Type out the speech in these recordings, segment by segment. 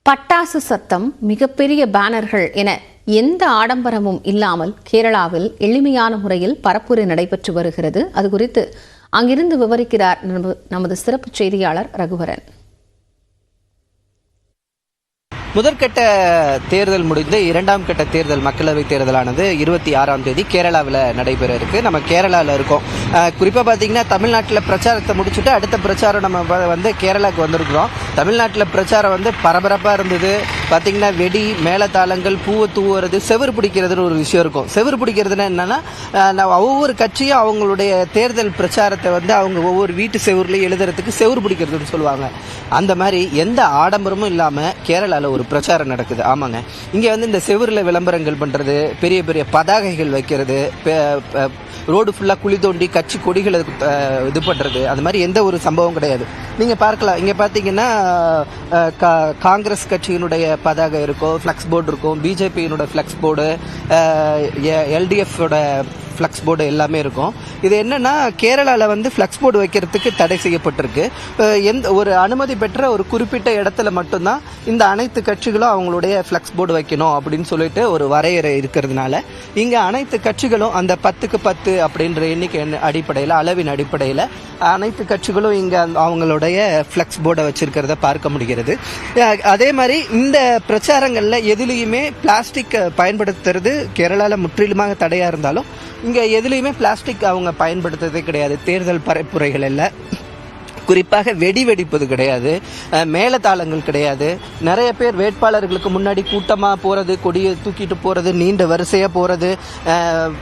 பட்டாசு சத்தம், மிகப்பெரிய பேனர்கள் என எந்த ஆடம்பரமும் இல்லாமல் கேரளாவில் எளிமையான முறையில் பரப்புரை நடைபெற்று வருகிறது. அது குறித்து அங்கிருந்து விவரிக்கிறார் நமது சிறப்பு செய்தியாளர் ரகுவரன். முதற்கட்ட தேர்தல் முடிந்து இரண்டாம் கட்ட தேர்தல் மக்களவைத் தேர்தலானது 26ஆம் தேதி கேரளாவில் நடைபெற இருக்கு. நம்ம கேரளாவில் இருக்கோம். குறிப்பாக பார்த்தீங்கன்னா தமிழ்நாட்டில் பிரச்சாரத்தை முடிச்சுட்டு அடுத்த பிரச்சாரம் நம்ம கேரளாவுக்கு வந்திருக்கிறோம். தமிழ்நாட்டில் பிரச்சாரம் பரபரப்பாக இருந்தது. பார்த்தீங்கன்னா வெடி, மேளதாளங்கள், பூவை தூவுறது, செவுறு பிடிக்கிறதுன்னு ஒரு விஷயம் இருக்கும். செவுறு பிடிக்கிறதுனா என்னன்னா, ஒவ்வொரு கட்சியும் அவங்களுடைய தேர்தல் பிரச்சாரத்தை அவங்க ஒவ்வொரு வீட்டு செவுறுலையும் எழுதுறதுக்கு செவுறு பிடிக்கிறதுன்னு சொல்லுவாங்க. அந்த மாதிரி எந்த ஆடம்பரமும் இல்லாமல் கேரளாவில் ஒரு பிரச்சாரம் நடக்குது. ஆமாங்க, இங்கே இந்த செவுரில் விளம்பரங்கள் பண்ணுறது, பெரிய பெரிய பதாகைகள் வைக்கிறது, ரோடு ஃபுல்லாக குழி தோண்டி கட்சி கொடிகளை இது பண்ணுறது, அது மாதிரி எந்த ஒரு சம்பவம் கிடையாது. நீங்கள் பார்க்கலாம், இங்கே பார்த்தீங்கன்னா காங்கிரஸ் கட்சியினுடைய பதாகை இருக்கும், ஃப்ளக்ஸ் போர்டு இருக்கும், பிஜேபியினோட ஃப்ளக்ஸ் போர்டு, எல்டிஎஃபோட ஃப்ளக்ஸ் போர்டு எல்லாமே இருக்கும். இது என்னன்னா, கேரளாவில் ஃப்ளக்ஸ் போர்டு வைக்கிறதுக்கு தடை செய்யப்பட்டிருக்கு. எந்த ஒரு அனுமதி பெற்ற ஒரு குறிப்பிட்ட இடத்துல மட்டும்தான் இந்த அனைத்து கட்சிகளும் அவங்களுடைய ஃப்ளக்ஸ் போர்டு வைக்கணும் அப்படின்னு சொல்லிட்டு ஒரு வரையறை இருக்கிறதுனால இங்கே அனைத்து கட்சிகளும் அந்த 10க்கு 10 அப்படின்ற எண்ணிக்கை அடிப்படையில், அளவின் அடிப்படையில் அனைத்து கட்சிகளும் இங்கே அவங்களுடைய ஃப்ளக்ஸ் போர்டை வச்சிருக்கிறத பார்க்க முடிகிறது. அதே மாதிரி இந்த பிரச்சாரங்களில் எதுலேயுமே பிளாஸ்டிக் பயன்படுத்துறது கேரளாவில் முற்றிலுமாக தடையாக இருந்தாலும் இங்கே எதுலேயுமே பிளாஸ்டிக் அவங்க பயன்படுத்துறதே கிடையாது. தேர்தல் பரப்புரைகள் எல்லாம் குறிப்பாக வெடி வெடிப்பது கிடையாது, மேளதாளங்கள் கிடையாது. நிறைய பேர் வேட்பாளர்களுக்கு முன்னாடி கூட்டமாக போகிறது, கொடியை தூக்கிட்டு போகிறது, நீண்ட வரிசையாக போகிறது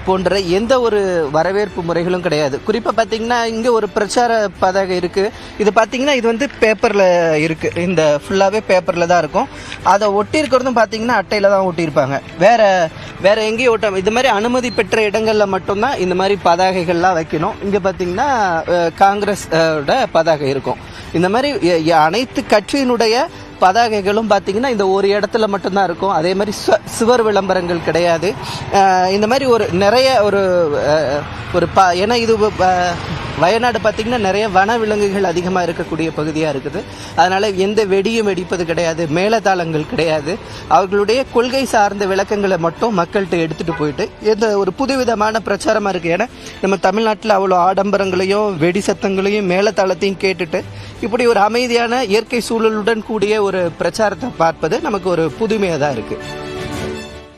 போன்ற எந்த ஒரு வரவேற்பு முறைகளும் கிடையாது. குறிப்பாக பார்த்தீங்கன்னா இங்கே ஒரு பிரச்சார பதாகை இருக்குது. இது பார்த்தீங்கன்னா இது பேப்பரில் இருக்குது. இந்த ஃபுல்லாகவே பேப்பரில் தான் இருக்கும். அதை ஒட்டியிருக்கிறதும் பார்த்தீங்கன்னா அட்டையில் தான் ஒட்டியிருப்பாங்க. வேற எங்கேயும் ஒட்ட, இது மாதிரி அனுமதி பெற்ற இடங்களில் மட்டும்தான் இந்த மாதிரி பதாகைகள்லாம் வைக்கணும். இங்கே பார்த்தீங்கன்னா காங்கிரஸோட பதாகை இருக்கும். இந்த மாதிரி அனைத்து கட்சியினுடைய பதாகைகளும் பார்த்தீங்கன்னா இந்த ஒரு இடத்துல மட்டும்தான் இருக்கும். அதே மாதிரி சுவர் விளம்பரங்கள் கிடையாது. இந்த மாதிரி நிறைய ஏன்னா இது வயநாடு பார்த்தீங்கன்னா நிறைய வனவிலங்குகள் அதிகமாக இருக்கக்கூடிய பகுதியாக இருக்குது. அதனால் எந்த வெடியும் வெடிப்பது கிடையாது, மேளதாளங்கள் கிடையாது. அவர்களுடைய கொள்கை சார்ந்த விளக்கங்களை மட்டும் மக்கள்கிட்ட எடுத்துகிட்டு போயிட்டு எந்த ஒரு புதுவிதமான பிரச்சாரமாக இருக்குது. ஏன்னா நம்ம தமிழ்நாட்டில் அவ்வளோ ஆடம்பரங்களையும் வெடி சத்தங்களையும் மேளதாளத்தையும் கேட்டுட்டு இப்படி ஒரு அமைதியான இயற்கை சூழலுடன் கூடிய ஒரு பிரச்சாரத்தை பார்ப்பது நமக்கு ஒரு புதுமையாக தான் இருக்குது.